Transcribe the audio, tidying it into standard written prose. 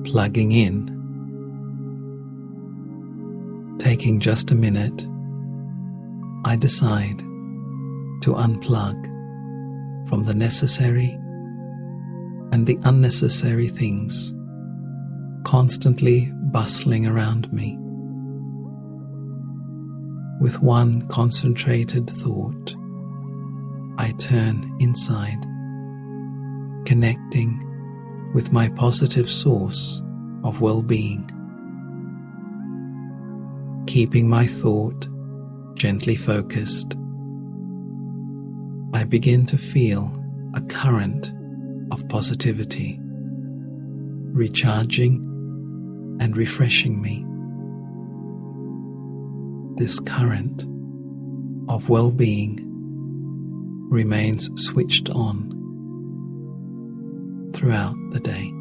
Plugging in, taking just a minute, I decide to unplug from the necessary and the unnecessary things constantly bustling around me. With one concentrated thought, I turn inside, connecting with my positive source of well-being. Keeping my thought gently focused, I begin to feel a current of positivity, recharging and refreshing me. This current of well-being remains switched on throughout the day.